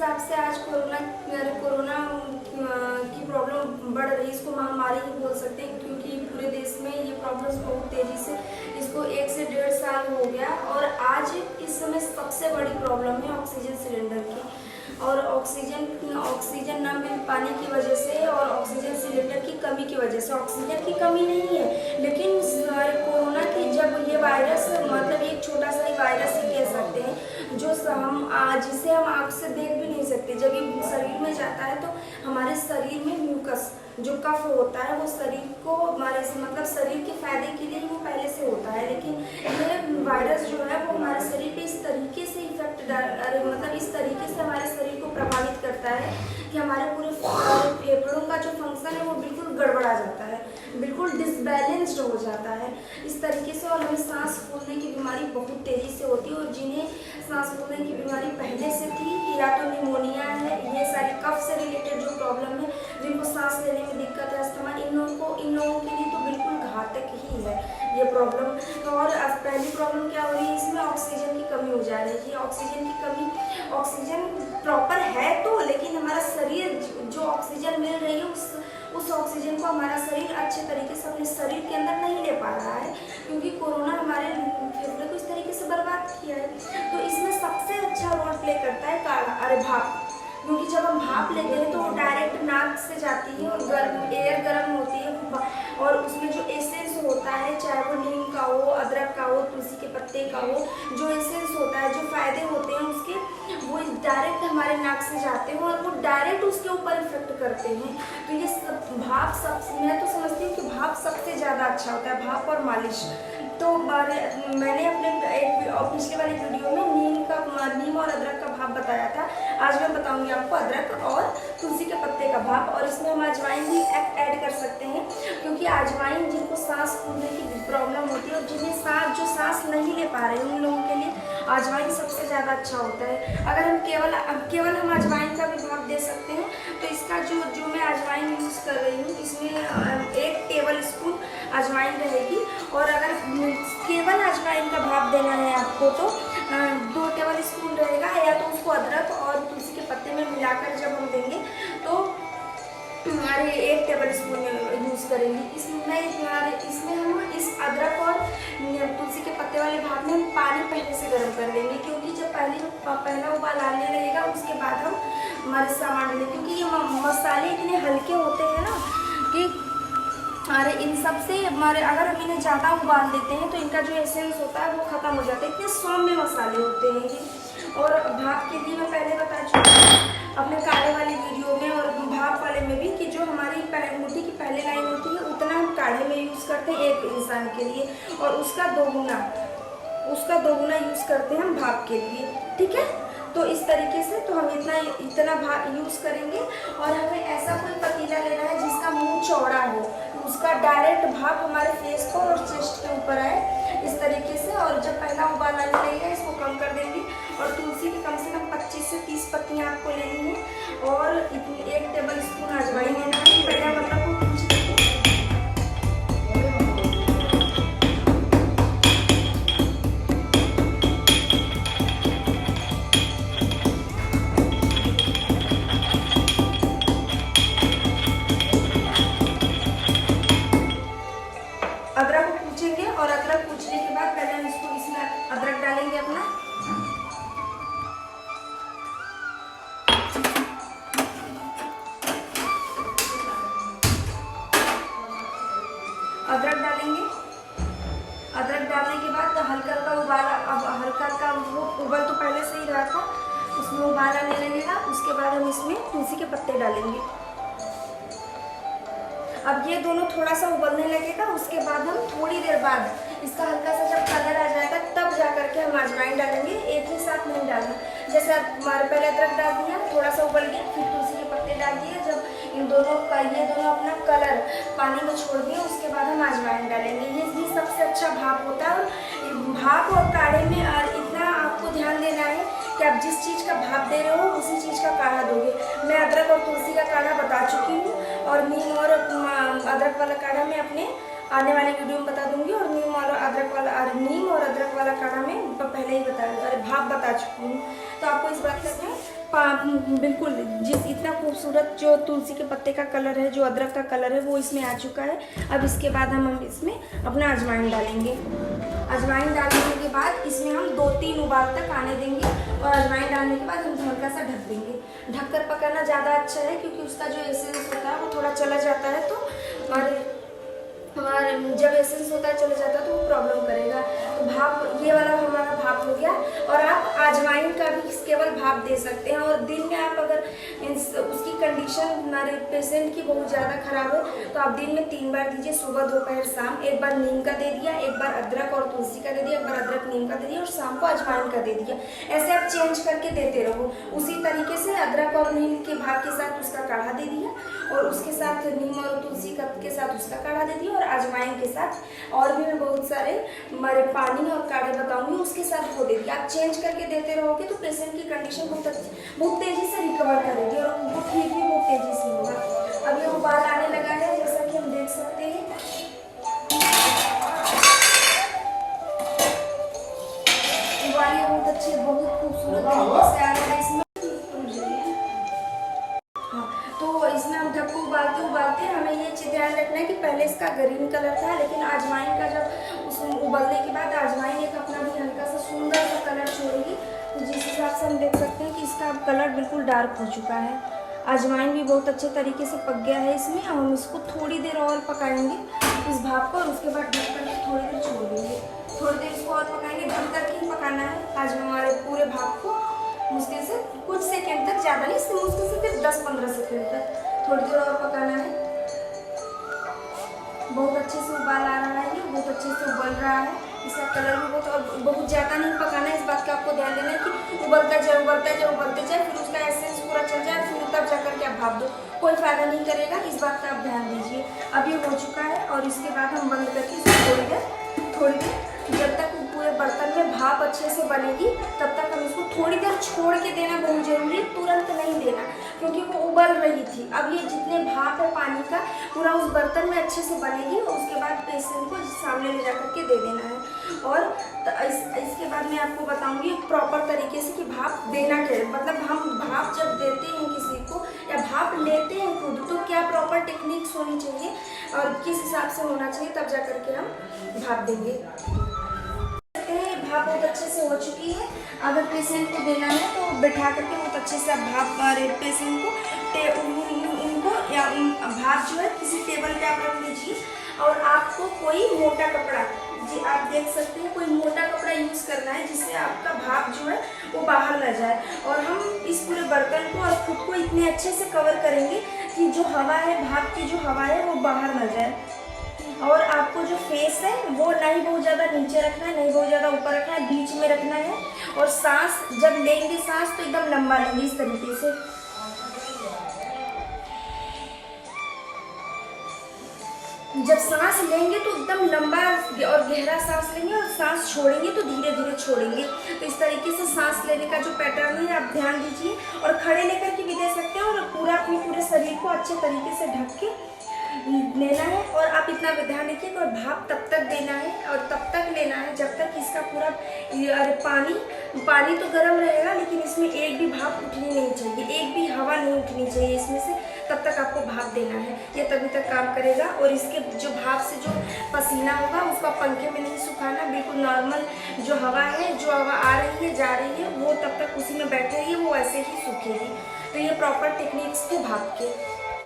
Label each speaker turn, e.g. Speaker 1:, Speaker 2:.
Speaker 1: हिसाब से आज कोरोना की प्रॉब्लम बढ़ रही है, इसको महामारी ही बोल सकते हैं, क्योंकि पूरे देश में ये प्रॉब्लम्स बहुत तेज़ी से, इसको 1 से 1.5 साल हो गया। और आज इस समय सबसे बड़ी प्रॉब्लम है ऑक्सीजन सिलेंडर की। और ऑक्सीजन न मिल पाने की वजह से और ऑक्सीजन सिलेंडर की कमी की वजह से, ऑक्सीजन की कमी नहीं है, लेकिन कोरोना की जब ये वायरस, मतलब एक छोटा सा ही वायरस ही कह सकते हैं, जो जिसे हम आँख से देख भी नहीं सकते, जब ये शरीर में जाता है तो हमारे शरीर में म्यूकस जो कफ होता है वो शरीर को हमारे मतलब शरीर के फायदे के लिए वो पहले से होता है, लेकिन ये वायरस जो है वो हमारे शरीर पे इस तरीके से इफेक्ट मतलब इस तरीके से हमारे शरीर को प्रभावित करता है कि हमारे पूरे फेफड़ों का जो फंक्शन है वो बिल्कुल गड़बड़ा जाता है, बिल्कुल डिसबैलेंस्ड हो जाता है इस तरीके से। और हमें सांस फूलने की बीमारी बहुत तेज़ी से होती है, और जिन्हें सांस फूलने की बीमारी पहले से थी, या तो निमोनिया है, ये सारी कफ से रिलेटेड जो प्रॉब्लम है, जिनको सांस लेने में दिक्कत है, अस्थमा, इन लोगों के लिए तो बिल्कुल घातक ही है ये प्रॉब्लम। और पहली प्रॉब्लम क्या हो रही है, इसमें ऑक्सीजन की कमी हो जा रही है। ऑक्सीजन की कमी, ऑक्सीजन प्रॉपर है तो, लेकिन हमारा शरीर जो ऑक्सीजन मिल रही है उस ऑक्सीजन को हमारा शरीर अच्छे तरीके से अपने शरीर के अंदर नहीं ले पा रहा है, क्योंकि कोरोना हमारे फेफड़े को इस तरीके से बर्बाद किया है। तो इसमें सबसे अच्छा रोल प्ले करता है भाप, क्योंकि जब हम भाप लेते हैं तो वो डायरेक्ट नाक से जाती है और एयर गर्म होती है, और उसमें जो एसेंस होता है, चाहे वो नीम का हो, अदरक का हो, तुलसी के पत्ते का हो, जो एसेंस होता है, जो फायदे होते हैं उसके, वो डायरेक्ट हमारे नाक से जाते हैं और वो डायरेक्ट उसके ऊपर इफेक्ट करते हैं। तो ये भाप मैं तो समझती हूँ कि भाप सबसे ज़्यादा अच्छा होता है, भाप और मालिश। तो मैंने अपने पिछले वाली वीडियो में नीम और अदरक का भाप बताया था। आज मैं बताऊंगी आपको अदरक और तुलसी के पत्ते का भाप, और इसमें हम अजवाइन भी ऐड कर सकते हैं, क्योंकि अजवाइन जिनको सांस फूलने की प्रॉब्लम होती है और जिन्हें सांस नहीं ले पा रहे हैं, उन लोगों के लिए अजवाइन सबसे ज़्यादा अच्छा होता है। अगर हम केवल हम अजवाइन का भी भाप दे सकते हैं, तो इसका जो मैं अजवाइन यूज़ कर रही हूँ, इसमें 1 टेबल स्पून अजवाइन रहेगी। और अगर केवल अजवाइन का भाप देना है आपको तो 2 टेबल स्पून रहेगा, या तो उसको अदरक और तुलसी के पत्ते में मिलाकर जब हम देंगे तो हमारे 1 टेबल स्पून यूज़ करेंगे। इसमें हम इस अदरक और तुलसी के पत्ते वाले भाप में हम पानी पहले से गर्म कर लेंगे, क्योंकि जब पहला उबाल आने लगेगा उसके बाद हम हमारे सामान डालेंगे, क्योंकि ये मसाले इतने हल्के होते हैं ना कि इन सब से अगर हम इन्हें ज़्यादा उबाल देते हैं तो इनका जो एसेंस होता है वो ख़त्म हो जाता है, इतने सौम्य मसाले होते हैं ये। और भाप के लिए मैं पहले बता चुकी हूँ अपने काढ़े वाली वीडियो में और भाप वाले में भी, कि जो हमारी मुट्ठी की पहली लाइन होती है उतना हम काढ़े में यूज़ करते हैं एक इंसान के लिए, और उसका दोगुना यूज़ करते हैं हम भाप के लिए, ठीक है। तो इस तरीके से तो हम इतना भाप यूज़ करेंगे। और हमें ऐसा कोई पतीला लेना है जिसका मुंह चौड़ा हो, उसका डायरेक्ट भाप हमारे फेस पर और चेस्ट के ऊपर आए इस तरीके से। और जब पहला उबाल आने लगेगा इसको कम कर देंगे, और तुलसी की कम से कम 25 से 30 पत्तियाँ आपको लेनी है, और 1 टेबल स्पून अजवाइन लेना है। पहला मतलब अदरक को कूचेंगे, और अदरक कूचने के बाद पहले हम इसमें अदरक डालेंगे अपना, अदरक डालेंगे। अदरक डालने के बाद हल्का उबाल, अब हल्का वो उबल तो पहले से ही रहा था, उसमें उबाल आने लगेगा। उसके बाद हम इसमें तुलसी के पत्ते डालेंगे। अब ये दोनों थोड़ा सा उबलने लगेगा, उसके बाद हम थोड़ी देर बाद इसका हल्का सा जब कलर आ जाएगा तब जा करके हम अजवाइन डालेंगे, एक ही साथ नहीं डालना। जैसे हमारे पहले अदरक डाल दिया, थोड़ा सा उबल गया, फिर तुलसी के पत्ते डाल दिए, जब ये दोनों अपना कलर पानी में छोड़ दिए उसके बाद हम अजवाइन डालेंगे। ये भी सबसे अच्छा भाप होता है। और भाप और काढ़े में इतना आपको ध्यान देना है कि आप जिस चीज़ का भाप दे रहे हो उसी चीज़ का काढ़ा दोगे। मैं अदरक और तुलसी का काढ़ा बता चुकी हूँ, और नीम और अदरक वाला काढ़ा मैं अपने आने वाले वीडियो में बता दूंगी, और नीम और अदरक वाला काढ़ा मैं पहले ही भाप बता चुकी हूँ। तो आपको इस बात में बिल्कुल जिस इतना खूबसूरत जो तुलसी के पत्ते का कलर है, जो अदरक का कलर है, वो इसमें आ चुका है। अब इसके बाद हम इसमें अपना अजवाइन डालेंगे। अजवाइन डालने के बाद इसमें हम 2-3 उबाल तक आने देंगे और अजवाइन डालने के बाद हम हल्का सा ढक देंगे। ढककर पकाना ज़्यादा अच्छा है क्योंकि उसका जो एसेंस होता है वो थोड़ा चला जाता है, तो हमारे जब एसेंस होता है चले जाता है तो वो प्रॉब्लम करेगा। तो भाप, ये वाला हमारा भाप हो गया। और आप अजवाइन का भी केवल भाप दे सकते हैं। और दिन में आप अगर उसकी कंडीशन हमारे पेशेंट की बहुत ज़्यादा ख़राब हो तो आप दिन में 3 बार दीजिए, सुबह, दोपहर, शाम। एक बार नीम का दे दिया, एक बार अदरक और तुलसी का दे दिया, एक बार अदरक नीम का दे दिया और शाम को अजवाइन का दे दिया। ऐसे आप चेंज करके देते रहो। उसी तरीके से अदरक और नीम के भाप के साथ उसका काढ़ा दे दिया और उसके साथ नीम और तुलसी के साथ उसका काढ़ा दे दिया और अजवाइन के साथ और भी मैं बहुत सारे हमारे पानी और काढ़े बताऊंगी उसके साथ वो दे दिया। आप चेंज करके देते रहोगे तो पेशेंट की कंडीशन बहुत तेजी से रिकवर करेगी और उनको ठीक भी बहुत तेजी से होगा। अब ये उबाल आने लगा है, जैसा कि हम देख सकते हैं। उबालिए बहुत अच्छे, बहुत खूबसूरत तरीके से आ रहा है इसमें। तो इसमें हम ढक्कू उबालते हमें ये चीज़ ध्यान रखना है कि पहले इसका ग्रीन कलर था, लेकिन अजवाइन का जब उसमें उबलने के बाद अजवाइन एक अपना भी हल्का सा सुंदर सा कलर छोड़ेगी। तो जिस हिसाब से हम देख सकते हैं कि इसका अब कलर बिल्कुल डार्क हो चुका है। अजवाइन भी बहुत अच्छे तरीके से पक गया है इसमें। अब हम इसको थोड़ी देर और पकाएंगे इस भाप को और उसके बाद ढक करके थोड़ी देर छोड़ देंगे। थोड़ी देर इसको और पकाएंगे, ढक करके ही पकाना है आज हमारे पूरे भाप को। मुश्किल से कुछ सेकंड तक, ज़्यादा नहीं, मुश्किल से फिर 10-15 सेकंड तक थोड़ी देर और पकाना है। बहुत अच्छे से उबाल आ रहा है, ये बहुत अच्छे से उबल रहा है। इसका कलर भी बहुत ज़्यादा नहीं पकाना है। इस बात का आपको ध्यान देना है कि उबलते जाए फिर उसका एसेंस पूरा चल जाए, फिर तब जाकर के आप भाप दो, कोई फायदा नहीं करेगा। इस बात का आप ध्यान दीजिए। अब ये हो चुका है और इसके बाद हम बंद करके इसको थोड़ी देर जब तक पूरे बर्तन में भाप अच्छे से बनेगी तब तक हम इसको थोड़ी देर छोड़ के देना बहुत जरूरी है। तुरंत नहीं देना क्योंकि वो उबल रही थी। अब ये जितने भाप है पानी का पूरा उस बर्तन में अच्छे से बनेगी और उसके बाद पेशेंट को सामने ले जा करके दे देना है। और इसके बाद मैं आपको बताऊंगी प्रॉपर तरीके से कि भाप देना क्या, मतलब हम भाप जब देते हैं किसी को या भाप लेते हैं खुद, तो क्या प्रॉपर टेक्निक्स होनी चाहिए और किस हिसाब से होना चाहिए, तब जा करके हम भाप देंगे। भाप बहुत अच्छे से हो चुकी है। अगर पेशेंट को देना है तो बैठा करके बहुत अच्छे से आप भाप पेशेंट को उनको या भाप जो है किसी टेबल पे आप रख लीजिए और आपको कोई मोटा कपड़ा, जी आप देख सकते हैं, कोई मोटा कपड़ा यूज़ करना है जिससे आपका भाप जो है वो बाहर न जाए। और हम इस पूरे बर्तन को और खुद को इतने अच्छे से कवर करेंगे कि जो हवा है, भाप की जो हवा है वो बाहर न जाए। और आपको जो फेस है वो नहीं बहुत ज़्यादा नीचे रखना है, नहीं बहुत ज़्यादा ऊपर रखना है, बीच में रखना है। और सांस जब लेंगे सांस तो एकदम लंबा लेंगे इस तरीके से। जब सांस लेंगे तो एकदम लंबा और गहरा सांस लेंगे और सांस छोड़ेंगे तो धीरे धीरे छोड़ेंगे। तो इस तरीके से सांस लेने का जो पैटर्न है आप ध्यान दीजिए। और खड़े लेकर के भी दे सकते हैं और पूरा अपने पूरे शरीर को अच्छे तरीके से ढक के लेना है। और आप इतना भी ध्यान रखिए कि भाप तब तक देना है और तब तक लेना है जब तक इसका पूरा पानी तो गर्म रहेगा लेकिन इसमें एक भी भाप उठनी नहीं चाहिए, एक भी हवा नहीं उठनी चाहिए इसमें से, तब तक आपको भाप देना है। ये तभी तक काम करेगा। और इसके जो भाप से जो पसीना होगा उसको पंखे में नहीं सुखाना, बिल्कुल नॉर्मल जो हवा है, जो हवा आ रही है जा रही है वो तब तक उसी में बैठे रहिए, वो ऐसे ही सूखेगी। तो ये प्रॉपर टेक्निक्स थे भाप के।